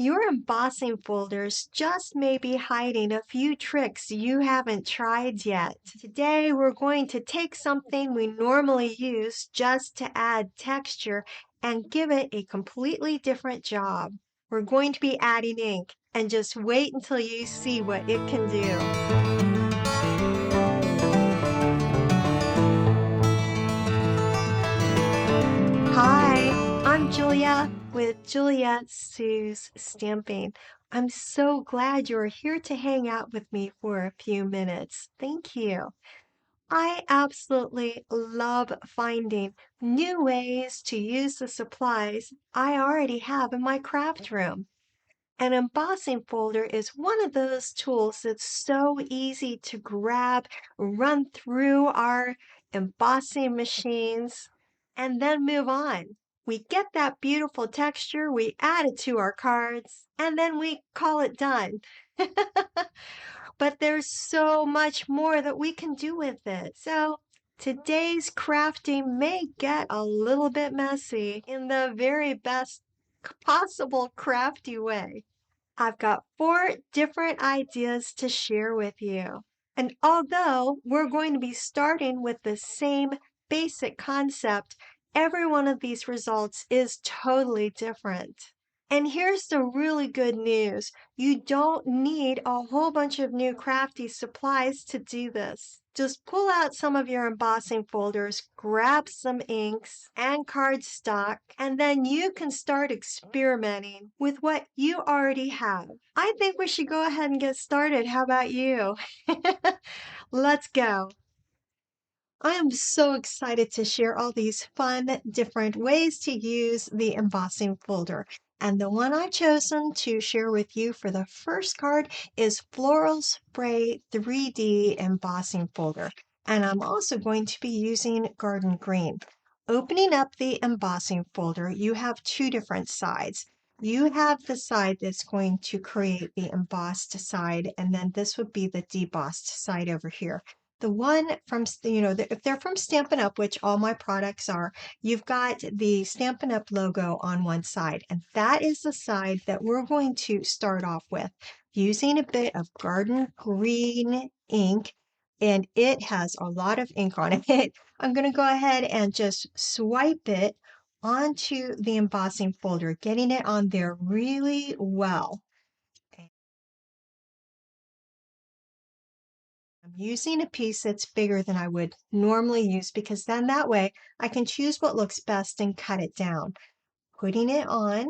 Your embossing folders just may be hiding a few tricks you haven't tried yet. Today, we're going to take something we normally use just to add texture and give it a completely different job. We're going to be adding ink, and just wait until you see what it can do. Hi, I'm Julia with Juliet Sue's Stamping. I'm so glad you're here to hang out with me for a few minutes. Thank you. I absolutely love finding new ways to use the supplies I already have in my craft room. An embossing folder is one of those tools that's so easy to grab, run through our embossing machines, and then move on. We get that beautiful texture, we add it to our cards, and then we call it done. But there's so much more that we can do with it. So today's crafting may get a little bit messy in the very best possible crafty way. I've got 4 different ideas to share with you. And although we're going to be starting with the same basic concept, every one of these results is totally different. And here's the really good news. You don't need a whole bunch of new crafty supplies to do this. Just pull out some of your embossing folders, grab some inks and cardstock, and then you can start experimenting with what you already have. I think we should go ahead and get started. How about you? Let's go. I am so excited to share all these fun, different ways to use the embossing folder. And the one I've chosen to share with you for the first card is Floral Spray 3D Embossing Folder. And I'm also going to be using Garden Green. Opening up the embossing folder, you have 2 different sides. You have the side that's going to create the embossed side, and then this would be the debossed side over here. The one from, if they're from Stampin' Up, which all my products are, you've got the Stampin' Up logo on one side, and that is the side that we're going to start off with using a bit of Garden Green ink, and it has a lot of ink on it. I'm going to go ahead and just swipe it onto the embossing folder, getting it on there really well. I'm using a piece that's bigger than I would normally use because then that way I can choose what looks best and cut it down. Putting it on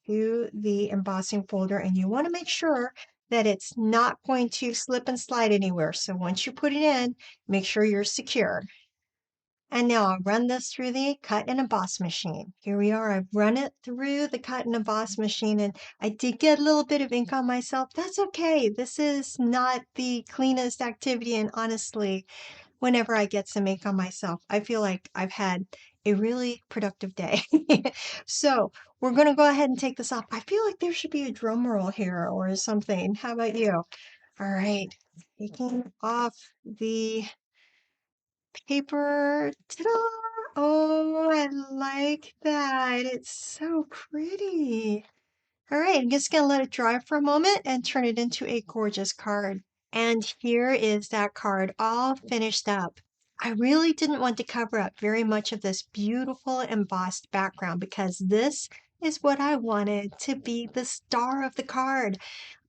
to the embossing folder, and you want to make sure that it's not going to slip and slide anywhere. So once you put it in, make sure you're secure. And now I'll run this through the cut and emboss machine. Here we are. I've run it through the cut and emboss machine, and I did get a little bit of ink on myself. That's okay. This is not the cleanest activity, and honestly, whenever I get some ink on myself, I feel like I've had a really productive day. So we're going to go ahead and take this off. I feel like there should be a drum roll here or something. How about you? All right, taking off the paper. Ta-da! Oh, I like that. It's so pretty. All right, I'm just going to let it dry for a moment and turn it into a gorgeous card. And here is that card all finished up. I really didn't want to cover up very much of this beautiful embossed background because this is what I wanted to be the star of the card.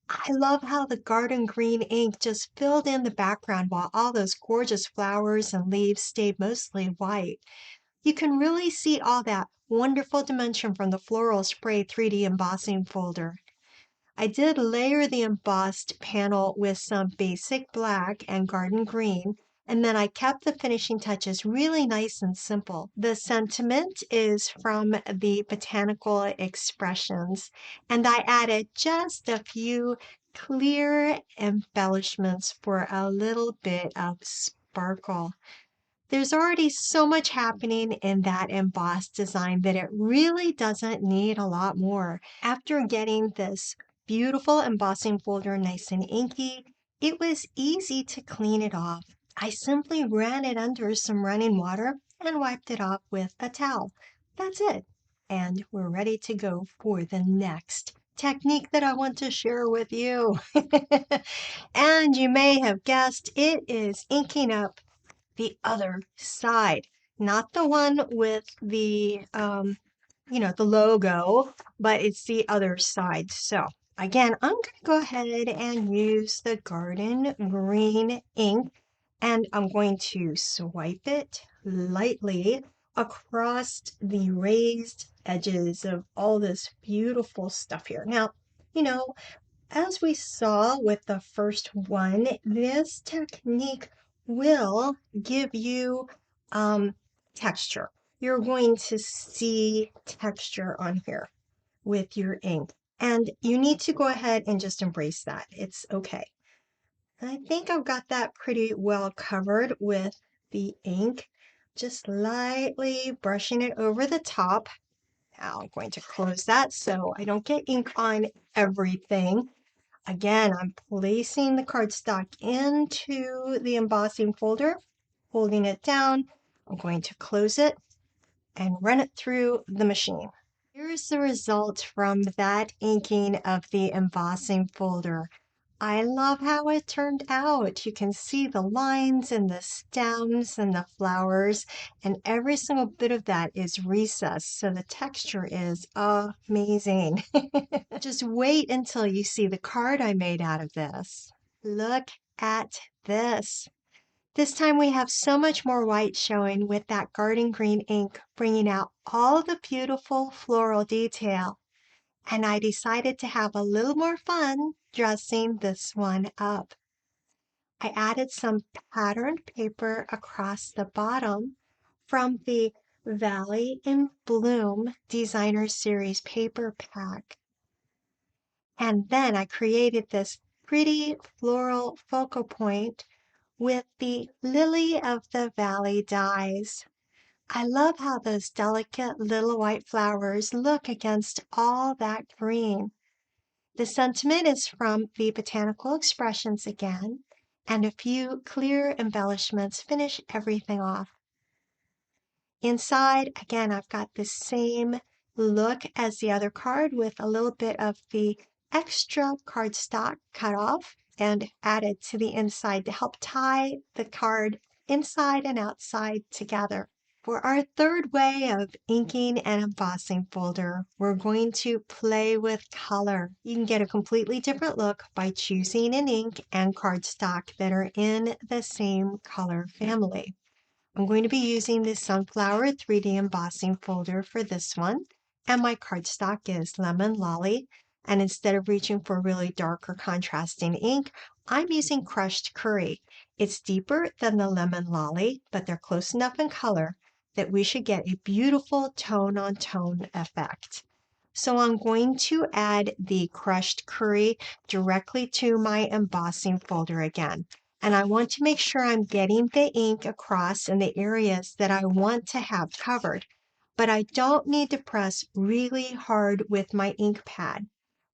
I love how the garden green ink just filled in the background while all those gorgeous flowers and leaves stayed mostly white. You can really see all that wonderful dimension from the Floral Spray 3D embossing folder. I did layer the embossed panel with some basic black and garden green, and then I kept the finishing touches really nice and simple. The sentiment is from the Botanical Expressions, and I added just a few clear embellishments for a little bit of sparkle. There's already so much happening in that embossed design that it really doesn't need a lot more. After getting this beautiful embossing folder nice and inky, it was easy to clean it off. I simply ran it under some running water and wiped it off with a towel. That's it. and we're ready to go for the next technique that I want to share with you. And you may have guessed it is inking up the other side, not the one with the the logo, but it's the other side. So again, I'm going to go ahead and use the garden green ink, and I'm going to swipe it lightly across the raised edges of all this beautiful stuff here. Now, as we saw with the first one, this technique will give you texture. You're going to see texture on here with your ink. And you need to go ahead and just embrace that. It's okay. I think I've got that pretty well covered with the ink. Just lightly brushing it over the top. Now I'm going to close that so I don't get ink on everything. Again, I'm placing the cardstock into the embossing folder, holding it down. I'm going to close it and run it through the machine. Here's the result from that inking of the embossing folder. I love how it turned out. You can see the lines and the stems and the flowers, and every single bit of that is recessed, so the texture is amazing. Just wait until you see the card I made out of this. Look at this. This time we have so much more white showing with that garden green ink, bringing out all the beautiful floral detail. And I decided to have a little more fun dressing this one up. I added some patterned paper across the bottom from the Valley in Bloom Designer Series paper pack. And then I created this pretty floral focal point with the Lily of the Valley dies. I love how those delicate little white flowers look against all that green. The sentiment is from the Botanical Expressions again, and a few clear embellishments finish everything off. Inside, again, I've got the same look as the other card with a little bit of the extra cardstock cut off and added to the inside to help tie the card inside and outside together. For our third way of inking and embossing folder, we're going to play with color. You can get a completely different look by choosing an ink and cardstock that are in the same color family. I'm going to be using the Sunflower 3D embossing folder for this one, and my cardstock is Lemon Lolly. And instead of reaching for really dark or contrasting ink, I'm using Crushed Curry. It's deeper than the Lemon Lolly, but they're close enough in color that we should get a beautiful tone-on-tone effect. So I'm going to add the Crushed Curry directly to my embossing folder again. And I want to make sure I'm getting the ink across in the areas that I want to have covered. But I don't need to press really hard with my ink pad.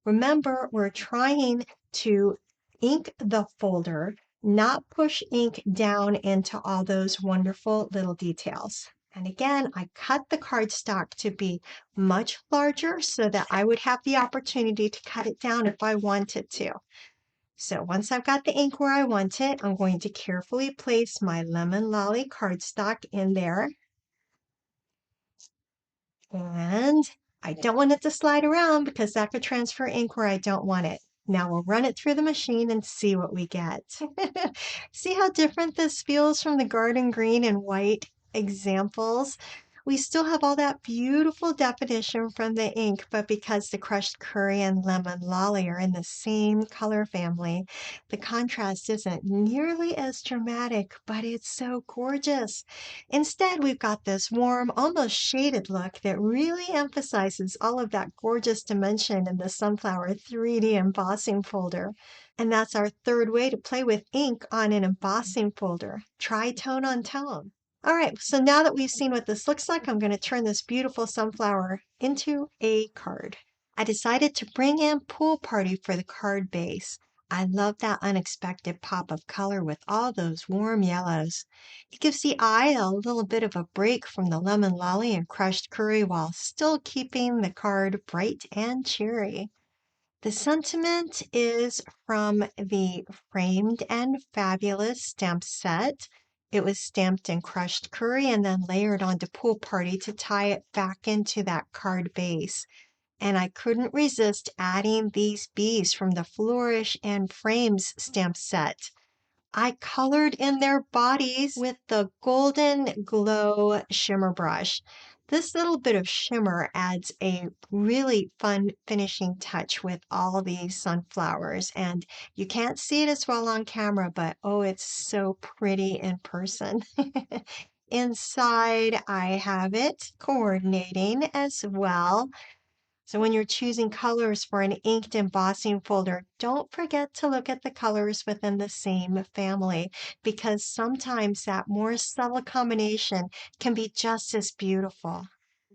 Remember, we're trying to ink the folder, not push ink down into all those wonderful little details. And again, I cut the cardstock to be much larger so that I would have the opportunity to cut it down if I wanted to. So once I've got the ink where I want it, I'm going to carefully place my Lemon Lolly cardstock in there. And I don't want it to slide around because that could transfer ink where I don't want it. Now we'll run it through the machine and see what we get. See how different this feels from the garden green and white examples? We still have all that beautiful definition from the ink, but because the Crushed Curry and Lemon Lolly are in the same color family, the contrast isn't nearly as dramatic, but it's so gorgeous. Instead, we've got this warm, almost shaded look that really emphasizes all of that gorgeous dimension in the Sunflower 3D embossing folder. And that's our third way to play with ink on an embossing folder. Try tone on tone. All right, so now that we've seen what this looks like, I'm going to turn this beautiful sunflower into a card. I decided to bring in Pool Party for the card base. I love that unexpected pop of color with all those warm yellows. It gives the eye a little bit of a break from the lemon lolly and crushed curry while still keeping the card bright and cheery. The sentiment is from the Framed and Fabulous stamp set. It was stamped in crushed curry and then layered onto Pool Party to tie it back into that card base. And I couldn't resist adding these bees from the Flourish and Frames stamp set. I colored in their bodies with the Golden Glow shimmer brush. This little bit of shimmer adds a really fun finishing touch with all these sunflowers. And you can't see it as well on camera, but oh, it's so pretty in person. Inside, I have it coordinating as well. So when you're choosing colors for an inked embossing folder, don't forget to look at the colors within the same family because sometimes that more subtle combination can be just as beautiful.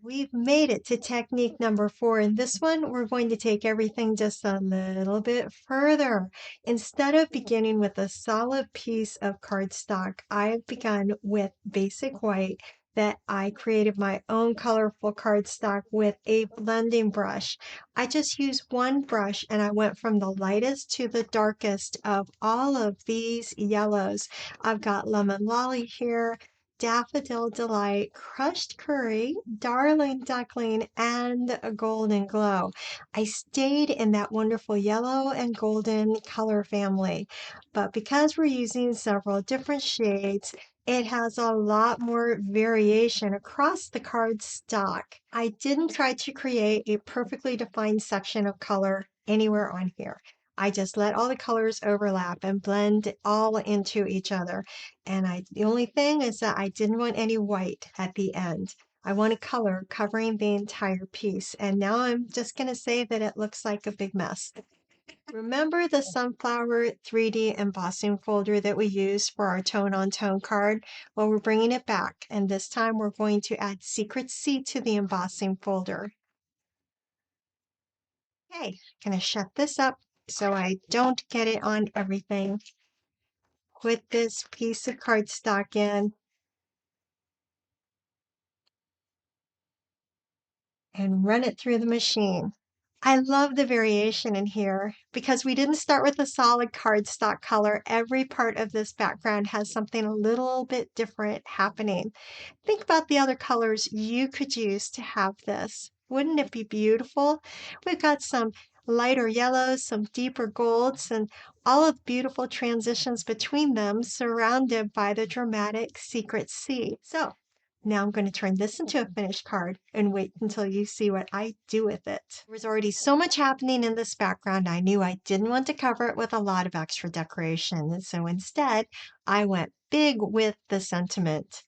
We've made it to technique number 4. In this one, we're going to take everything just a little bit further. Instead of beginning with a solid piece of cardstock, I've begun with basic white that I created my own colorful cardstock with a blending brush. I just used one brush and I went from the lightest to the darkest of all of these yellows. I've got Lemon Lolly here, Daffodil Delight, Crushed Curry, Darling Duckling, and a Golden Glow. I stayed in that wonderful yellow and golden color family, but because we're using several different shades, it has a lot more variation across the card stock. I didn't try to create a perfectly defined section of color anywhere on here. I just let all the colors overlap and blend all into each other. And the only thing is that I didn't want any white at the end. I wanted color covering the entire piece. And now I'm just going to say that it looks like a big mess. Remember the sunflower 3D embossing folder that we used for our tone on tone card? Well, we're bringing it back, and this time we're going to add Secret C to the embossing folder. Okay, gonna shut this up so I don't get it on everything. Put this piece of cardstock in and run it through the machine. I love the variation in here because we didn't start with a solid cardstock color. Every part of this background has something a little bit different happening. Think about the other colors you could use to have this. Wouldn't it be beautiful? We've got some lighter yellows, some deeper golds, and all of the beautiful transitions between them surrounded by the dramatic secret sea. So now I'm going to turn this into a finished card and wait until you see what I do with it. There was already so much happening in this background, I knew I didn't want to cover it with a lot of extra decoration. And so instead, I went big with the sentiment.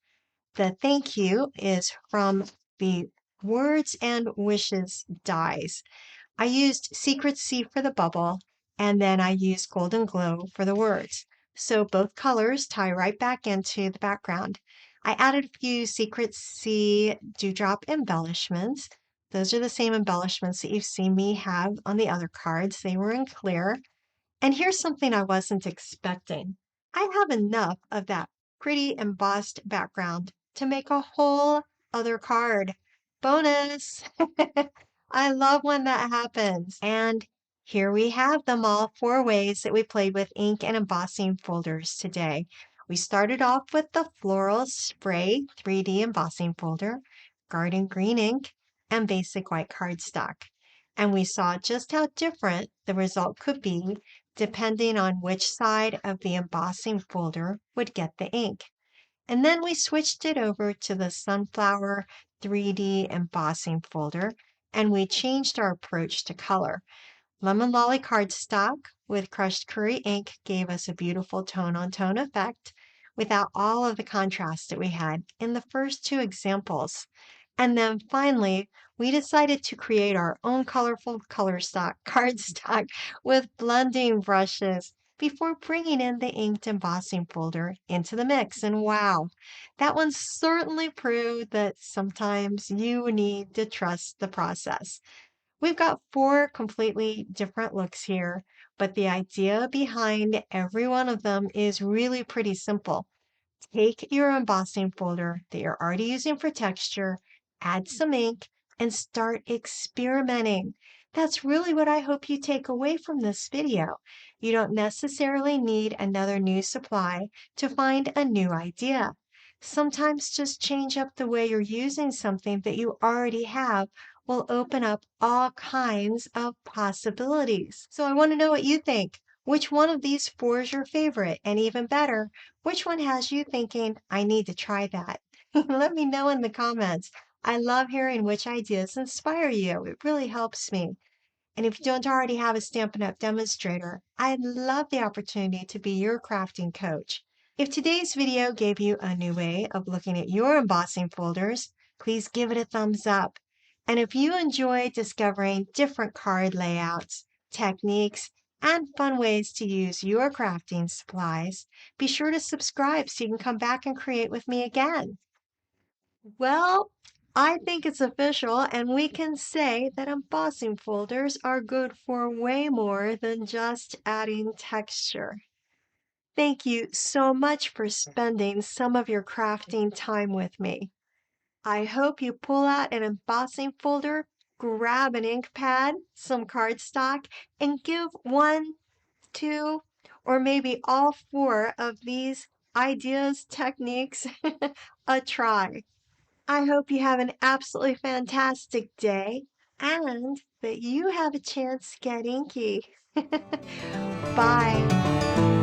The thank you is from the Words and Wishes dies. I used Secret C for the bubble, and then I used Golden Glow for the words. So both colors tie right back into the background. I added a few Secret C dewdrop embellishments. Those are the same embellishments that you've seen me have on the other cards. They were in clear. And here's something I wasn't expecting. I have enough of that pretty embossed background to make a whole other card. Bonus! I love when that happens. And here we have them all 4 ways that we played with ink and embossing folders today. We started off with the Floral Spray 3D embossing folder, Garden Green ink, and basic white cardstock. And we saw just how different the result could be depending on which side of the embossing folder would get the ink. And then we switched it over to the Sunflower 3D embossing folder, and we changed our approach to color. Lemon Lolly cardstock with crushed curry ink gave us a beautiful tone-on-tone effect without all of the contrast that we had in the first 2 examples. And then finally, we decided to create our own colorful cardstock with blending brushes before bringing in the inked embossing folder into the mix. And wow, that one certainly proved that sometimes you need to trust the process. We've got four completely different looks here, but the idea behind every one of them is really pretty simple. Take your embossing folder that you're already using for texture, add some ink, and start experimenting. That's really what I hope you take away from this video. You don't necessarily need another new supply to find a new idea. Sometimes just change up the way you're using something that you already have will open up all kinds of possibilities. So I want to know what you think. Which one of these four is your favorite? And even better, which one has you thinking, I need to try that? Let me know in the comments. I love hearing which ideas inspire you. It really helps me. And if you don't already have a Stampin' Up! Demonstrator, I'd love the opportunity to be your crafting coach. If today's video gave you a new way of looking at your embossing folders, please give it a thumbs up. And if you enjoy discovering different card layouts, techniques, and fun ways to use your crafting supplies, be sure to subscribe so you can come back and create with me again. Well, I think it's official, and we can say that embossing folders are good for way more than just adding texture. Thank you so much for spending some of your crafting time with me. I hope you pull out an embossing folder, grab an ink pad, some cardstock, and give one, two, or maybe all four of these ideas, techniques a try. I hope you have an absolutely fantastic day and that you have a chance to get inky. Bye.